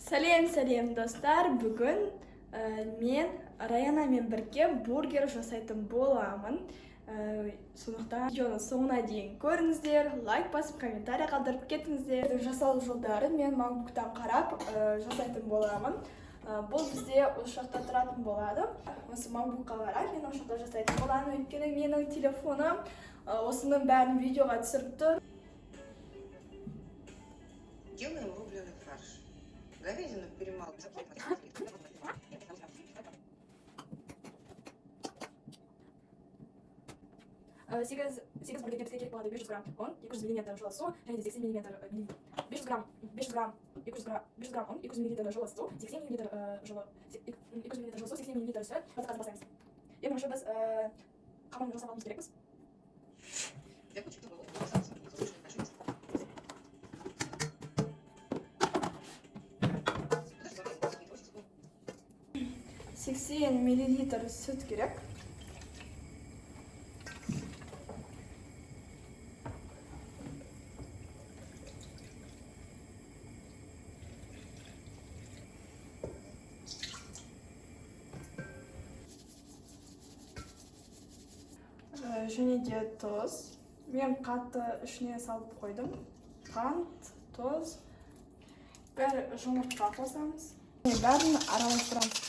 Сәлем достар, бүгін мен Раянамен бірге бургер жасайтын боламын. Сондықтан видеоны соңына дейін көріңіздер, лайк басып, комментарий қалдырып кетіңіздер. Жасалу жолдары мен MacBook'тан қарап жасайтын боламын. Бұл бізде осы жақта тұратын болады. Осы MacBook'қа қарап мен осы жақта жасайтын боламын. Өйткені менің телефоным осының бәрін видеоға түсіріп тұр. Делаем рубленый фарш. Говядину перемалываем. 8 бургерге керек болады 500 грамм ұн, 200 мл жылы су, және 80 мл 500 грамм ұн, 200 мл жылы су, 80 мл жылы су, 80 мл сүт, қазір басаймыз. Ең бірінші біз қамырын жасап алуымыз керекпіз. Сексен миллилитр сүт керек. Және де тұз. Мен қатты ішіне салып қойдым. Қант, тұз. Бір жұмыртқа қосамыз. Бәрін араластырамыз.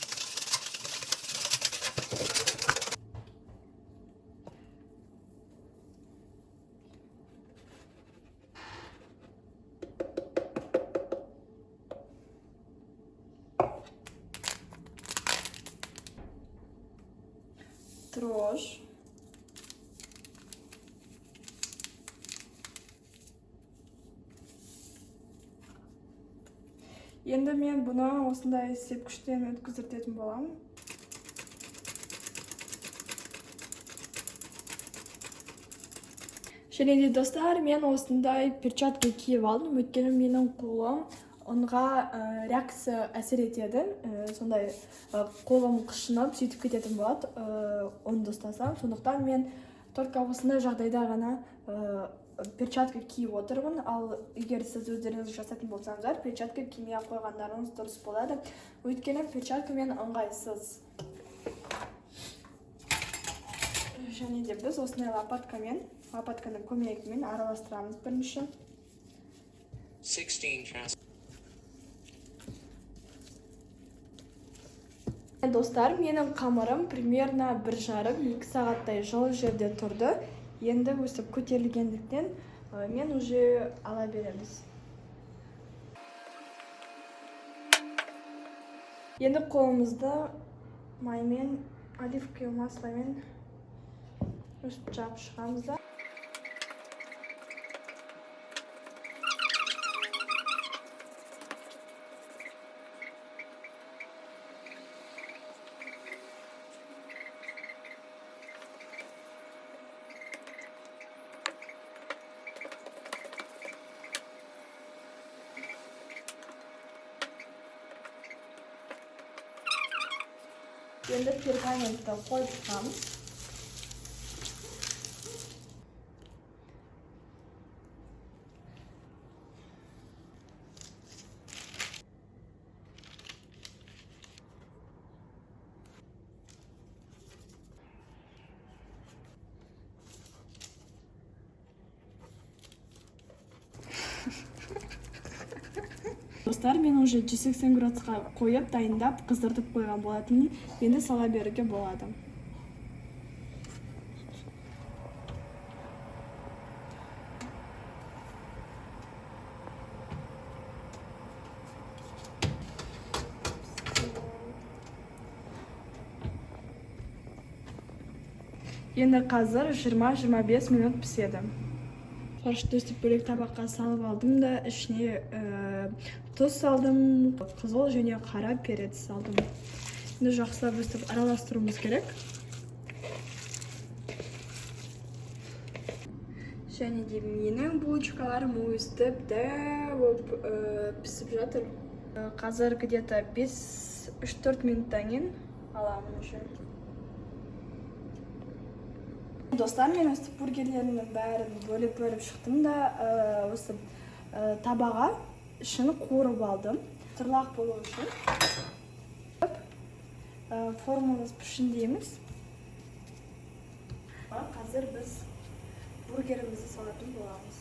Дрожь. Енді мен бұны осындай сепкіштен өткізіртетін боламын. Және де достар, мен осындай перчатка киіп алдым, өйткені менің қолым онға реакция әсер етеді. Сондай қолым қышынып, сөйтіп кететін болады, онды ұстасам. Сондықтан мен только осындай жағдайда ғана перчатка киіп отырмын, ал егер сіз өздеріңіз жасайтын болсаңыздар, перчатка кимей қойғандарыңыз дұрыс болады. Өйткені перчаткамен ыңғайсыз. Және де біз осындай лопатканың көмегімен араластырамыз бірінші. Достар, менің қамырым примерно 1,5-2 сағаттай жылы жерде тұрды. Енді өсіп көтерілгендіктен мен уже ала береміз. Енді қолымызды маймен, оливковый масломен өсіп жап шығамыз да. Енді пергаментті қойып шығамыз. Достар, мен уже 180 градусқа қойып, дайындап, қыздыртып қойған болатын. Енді сала беруге болады. Енді қазір 20-25 минут піседі. Фаршты өстіп бөлек табаққа салып алдым да, ішіне тұз салдым, қызыл және қара перец салдым. Енді жақсылап өстіп араластыруымыз керек. Және де менің булочкаларым өстіп дәу пісіп жатыр. Қазір где-то 3-4 минуттан кейін аламын уже. Достар, мен өстіп бургерлерінің бәрін бөліп шықтым да, осы табаға ішін қуырып алдым. Çıtırlaq болу үшін формамыз пішіндейміз. Қазір біз бургерімізді салатын боламыз.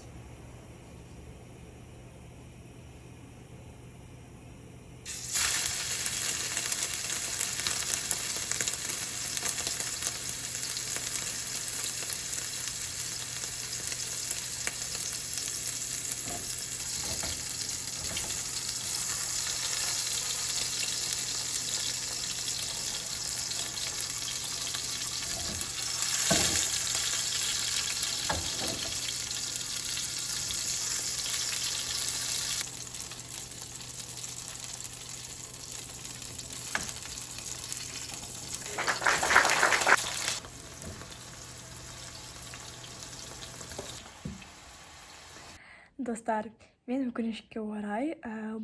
Достар, мен өкінішке орай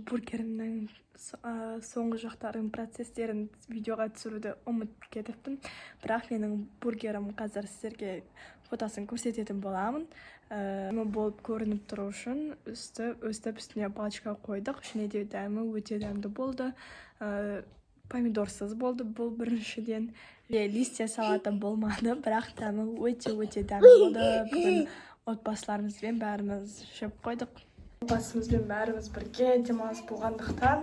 бургерімнің соңғы жақтарын процесстерін видеоға түсіруді ұмытып кетіппін. Бірақ менің бургерім қазір сіздерге фотосын көрсететін боламын. Болып көрініп тұру үшін үстіне палочка қойдық. Ішіне де дәмі өте дәмді болды. Помидорсыз болды бұл біріншіден. Листья салаты болмады, бірақ дәмі өте дәмді болды. Бүгін отбасыларымызбен бәріміз жеп қойдық. Отбасымызбен бәріміз бірге демалыс болғандықтан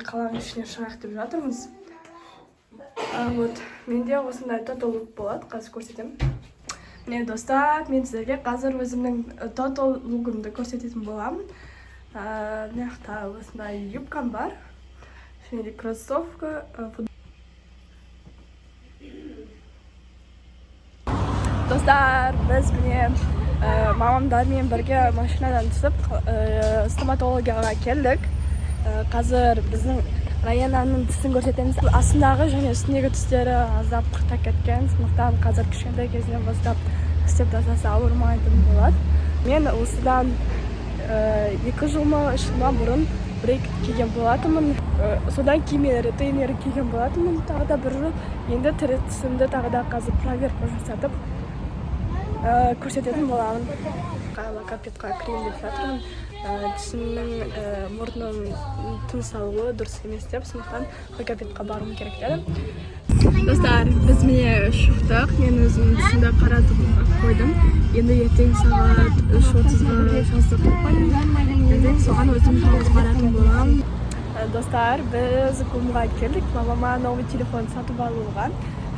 қаланың ішіне шығайық деп жатырмыз. Менде осындай total look болады, қазір көрсетемін. Міне достар, мен сіздерге қазір өзімнің total look'ымды көрсететін боламын. Мына осындай юбкам бар. Және де кроссовка. Достар, біз міне мамамдармен бірге машинадан түсіп стоматологияға келдік. Қазір біздің Раянаның тісін көрсетеміз. Астындағы және үстіндегі тістері аздап қыртап кеткен. Сондықтан қазір кішкентай кезінен бастап істеп тастаса ауырмайтын болады. Мен осыдан 2 жыл ма 3 жыл ма бұрын брейк киген болатынмын. Содан кейін ретейнер киген болатынмын. Тағы да 1 жыл. Енді тірі тісімді тағы да қазір проверка жасатып көрсететін боламын. Логопедқа кірейін деп жатырмын. Тісімнің мұрным тыныс алуы дұрыс емес деп, сондықтан логопедқа баруым керек деді. Достар, біз міне шықтық. Мен өзім тісімді қаратып қойдым. Енді ертең сағат 3:30-ға жаздырып қойдым. Ертең соған өзім жалғыз баратын боламын. Достар, біз клубқа келдік. Мамама новый телефон сатып алуға.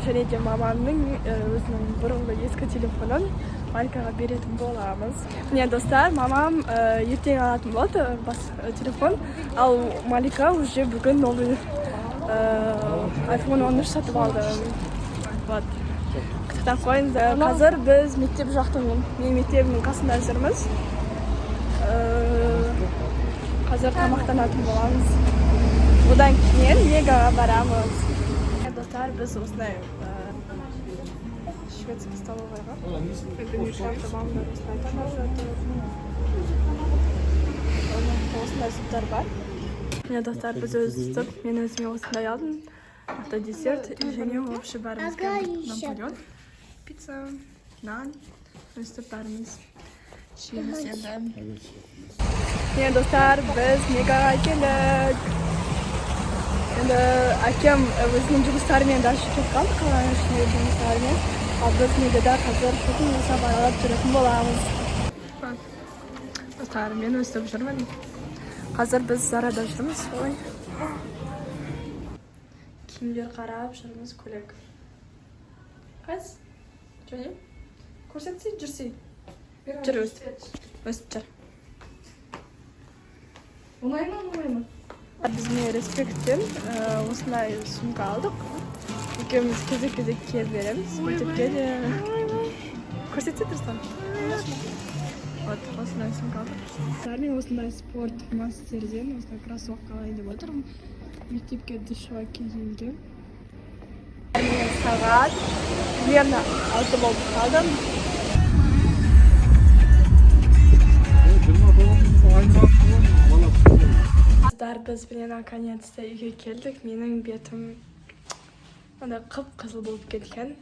Және де мамамның өзінің бұрынғы ескі телефонын Маликаға беретін боламыз. Міне достар, мамам ертең алатын болды телефон, ал Малика уже бүгін новый iPhone 13 сатып алды. Күтіп қойыңыз. Қазір біз мектеп мектебінің қасында жүрміз. Қазір тамақтанатын боламыз. Одан кейін Мегаға барамыз. Достар, біз осындай шведский столовыйға мешать мамамдар осындай тамақ жатыр. Осындай суптар бар. Міне достар, біз өздік. Мен өзіме осындай алдым. Автодесерт және вообще бәрімізге Наполеон. Пицца, нан. Өстіп бәріміз жейміз енді. Міне достар, біз Мегаға келдік. Енді әкем өзінің жұмыстарымен дәші кетіп қалды, қаланың ішінде жұмыстарымен. Ал біз Мегада қазір шоқын жасап аралап жүретін боламыз. Достар, мен өстіп жүрмін. Қазір біз Зарада жүрміз. Киімдер қарап жүрміз, көйлек. Қайсы? Жөне? Көрсетсе, жүрсе. Жүр өстіп. Өстіп жүр. Оңай ма? Бізіне респекттен осындай сумка алдық. Екеуміз кезек киіп береміз. Мектепке де көрсетсе тұрсам. Осындай сумка алдық. Мен осындай спорт мастерден осындай кроссовка алайын деп отырмын. Мектепке душыға киінген. Сағат примерно 6 болып қалдым. Біз білен наконец-то үйге келдік. Менің бетім қып-қызыл болып кеткен.